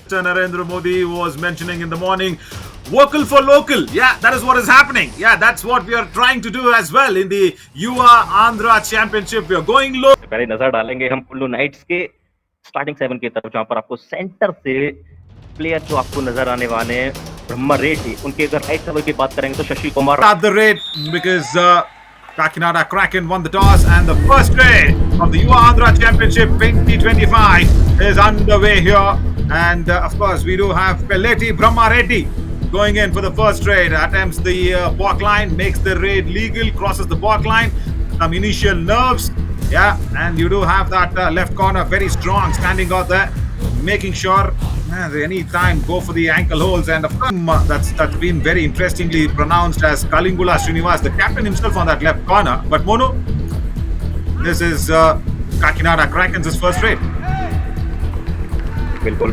Narendra Modi was mentioning in the morning, vocal for local. Yeah, that is what is happening. Yeah, that's what we are trying to do as well in the Yuva Andhra Championship. We are going low. पहले नजर डालेंगे हम Kullu nights के starting 7 की तरफ, जहां पर आपको सेंटर से प्लेयर जो आपको नजर आने वाले हैं ब्रह्मा रेड्डी, उनके अगर राइट कवर की बात करेंगे तो Shashi Kumar At the rate because Kakinada Kraken won the toss and the first raid of the Yuva Andhra Championship 2025 is underway here. And of course, we do have Pelleti Brahma Reddy going in for the first raid. Attempts the balk line, makes the raid legal, crosses the balk line. Some initial nerves, yeah, and you do have that left corner very strong, standing out there, making sure any time go for the ankle holes. And of course, that's been very interestingly pronounced as Kalingula Srinivas, the captain himself on that left corner. But Monu, this is Kakinada Kraken's first raid. बिल्कुल,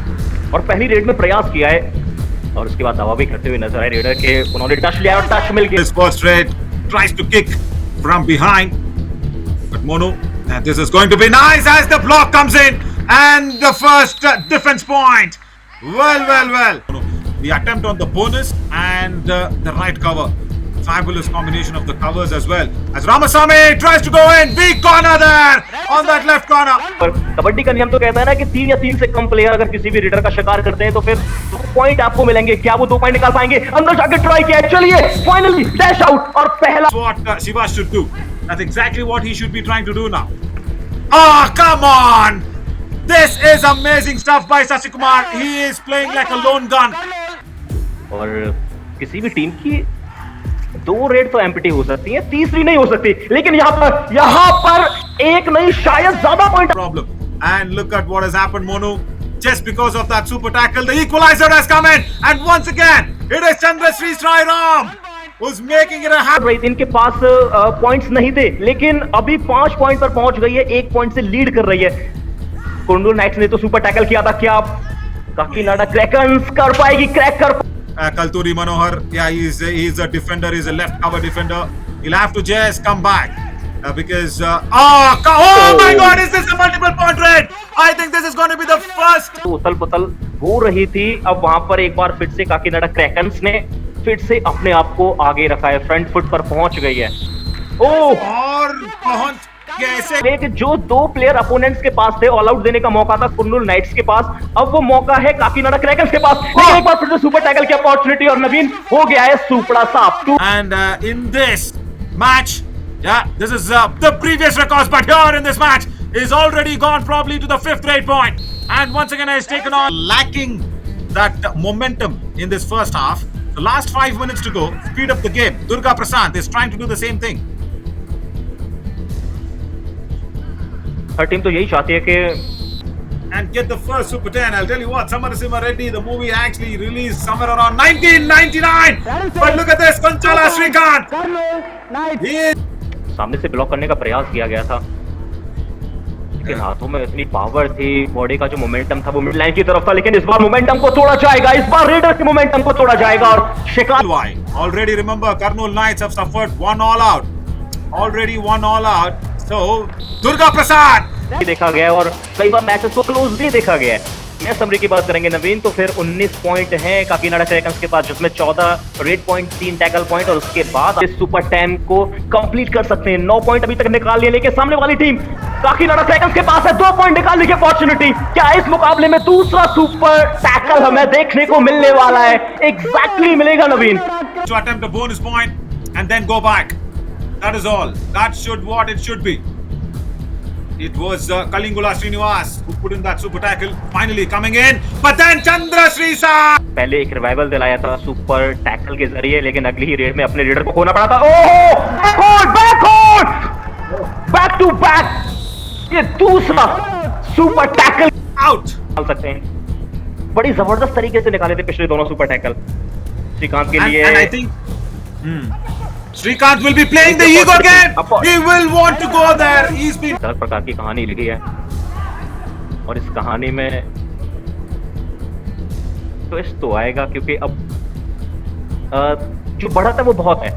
और पहली red में प्रयास किया है और उसके बाद दावा भी करते हुए नजर आए रेडर के, उन्होंने टच लिया और टच मिल गया. This first raid tries to kick from behind, but Monu, this is going to be nice as the block comes in and the first defense point. Well. The attempt on the bonus and the right cover. Fabulous combination of the covers as well. As Ramasamy tries to go in, weak corner there on that left corner. पर कबड्डी का नियम तो कहता है ना कि 3 या 3 से कम प्लेयर अगर किसी भी रेडर का शिकार करते हैं तो फिर 2 पॉइंट आपको मिलेंगे. क्या वो 2 पॉइंट निकाल पाएंगे? अंदर जाके ट्राई किया, चलिए फाइनली डैश आउट और पहला. That's what Shiva should do. That's exactly what he should be trying to do now. Oh, come on! This is amazing stuff by Shashi Kumar. He is playing like a lone gun. और किसी भी team की 2 red तो empty हो सकती है, तीसरी नहीं हो सकती, लेकिन यहाँ पर एक नहीं शायद ज्यादा point. Problem. And look at what has happened, Monu. Just because of that super tackle, the equalizer has come in, and once again, it is Chandrashree Sai Ram who's making it a happen. इनके पास points नहीं थे, लेकिन अभी 5 point पर पहुंच गई है, 1 point से लीड कर रही है. कुल्लू नाइट्स ने तो सुपर टैकल किया था, क्या काकीनाडा क्रैकन्स कर पाएगी? क्रैक कर Kalturi Manohar, yeah, he's a defender, he's a left cover defender. He'll have to just come back because oh my God, is this a multiple point raid? I think this is going to be the first. उथल पुथल हो रही थी, अब वहां पर एक बार फिर से काकीनाडा क्रैकन्स ने फिर से अपने आप को आगे रखा है, फ्रंट फुट पर पहुंच गई है. और पहुंच कैसे? जो 2 प्लेयर अपोनेंट्स के पास थे, ऑल आउट देने का मौका था कुल्लू नाइट्स के पास, अब वो मौका है काकीनाडा क्रैकन्स के पास. एक बार फिर से सुपर टैकल की अपॉर्चुनिटी और नवीन हो गया है सुपड़ा साफ. And in this match, yeah, this is the previous records, but here in this match is already gone probably to the 5th raid point, and once again has taken on, lacking that momentum in this first half. The last 5 minutes to go, speed up the game. Durga Prasad is trying to do the same thing. Her team तो यही चाहती है कि and get the first Super 10. I'll tell you what, Samarasima Reddy, the movie actually released somewhere around 1999. But look at this, Kanchala Srikanth. सामने से block करने का प्रयास किया गया था, लेकिन हाथों में इतनी पावर थी, बॉडी का जो मोमेंटम था वो मिड लाइन की तरफ था, लेकिन इस बार मोमेंटम को तोड़ा जाएगा, इस बार रेडर के मोमेंटम को तोड़ा जाएगा और शिकार. Already remember, Kurnool Knights have suffered 1 all out. Already 1 all out. So, Durga Prasad देखा गया है और कई बार मैचेस को क्लोज भी देखा गया है. मैं समरी की बात करेंगे नवीन, तो फिर 19 पॉइंट हैं काकीनाडा क्रैकन्स के पास, जिसमें 14 रेड पॉइंट, 3 टैकल पॉइंट, और उसके बाद इस सुपर 10 को कंप्लीट कर सकते हैं. 9 पॉइंट अभी तक निकाल लिए, लेकिन सामने वाली टीम काकीनाडा क्रैकन्स के पास है 2 पॉइंट निकालने की अपॉर्चुनिटी. क्या इस मुकाबले में दूसरा सुपर टैकल हमें देखने को मिलने वाला है? एग्जैक्टली मिलेगा नवीन. To attempt a bonus point and then go back. That is all. That should what it should be. It was Kalingula Srinivas who put in that super tackle, finally coming in, but then Chandrashree Sai पहले एक revival दिलाया था super tackle के जरिए, लेकिन अगली ही red में अपने लीडर को खोना पड़ा था. ओह, बैक टू बैक, ये दूसरा सुपर टैकल out. डाल सकते हैं. बड़ी जबरदस्त तरीके से निकाले थे पिछले दोनों सुपर टैकल श्रीकांत के लिए. And I think Srikanth will be playing the ego game. He will want to go there. He's been हर प्रकार की कहानी लिखी है और इस कहानी में ट्विस्ट तो आएगा, क्योंकि अब जो बढ़त है वो बहुत है.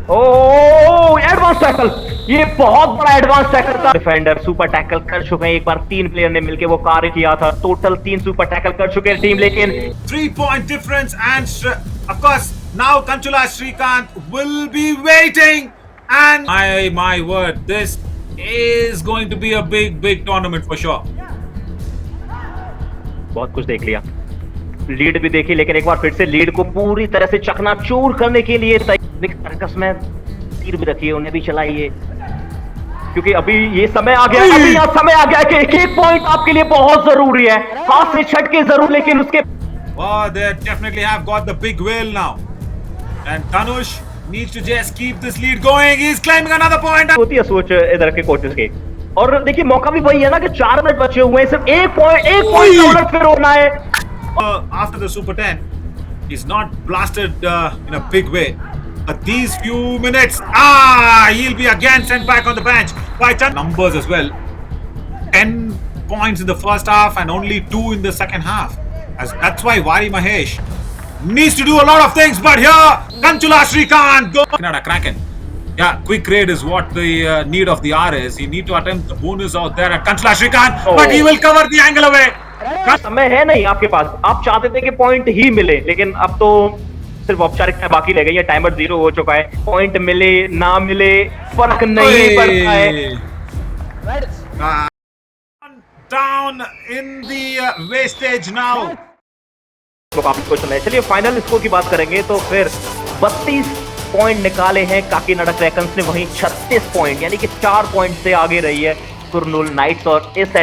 ओ एडवांस टैकल, ये बहुत बड़ा एडवांस टैकल था। डिफेंडर सुपर टैकल कर चुके हैं, एक बार 3 प्लेयर ने मिलकर वो कार्य किया था। टोटल 3 सुपर टैकल कर चुके हैं टीम, लेकिन 3-point difference, and of course now Kanchula Srikanth will be waiting, and my word, this is going to be a big tournament for sure. बहुत कुछ देख लिया, लीड भी देखी, लेकिन एक बार फिर से लीड को पूरी तरह से चकनाचूर करने के लिए सर्कस में तीर भी रखिए, उन्हें भी चलाइए, क्योंकि अभी ये समय आ गया, अभी यहाँ समय आ गया कि एक पॉइंट आपके लिए बहुत जरूरी है, हाथ से छट के जरूर, लेकिन उसके They definitely have got the big whale now, and Tanush needs to just keep this lead going. He's claiming another point. होती है सोच इधर के कोचेस की, और देखिए मौका भी वही है ना कि 4 मिनट बचे हुए हैं, सिर्फ एक पॉइंट का उलट फिर होना है। After the Super 10, he's not blasted in a big way. But these few minutes, he'll be again sent back on the bench by numbers as well. 10 points in the first half and only 2 in the second half. That's why Vari Mahesh needs to do a lot of things. But here, Kanchula Srikanth go. Not a Kraken. Yeah, quick raid is what the need of the hour is. You need to attempt the bonus out there at Kanchula Srikanth, but he will cover the angle away. समय है नहीं आपके पास, आप चाहते थे कि point ही मिले, लेकिन अब तो सिर्फ औपचारिकता बाकी रह गई है, टाइमर 0 हो चुका है, पॉइंट मिले ना मिले फर्क नहीं पड़ता है। Down in the wastage now. तो काफी क्वेश्चन है, चलिए फाइनल स्कोर की बात करेंगे तो फिर 32 पॉइंट निकाले हैं काकीनाडा क्रैकन्स ने, वहीं 36 पॉइंट यानी कि 4 पॉइंट से आगे रही है कुरनूल नाइट्स, और इस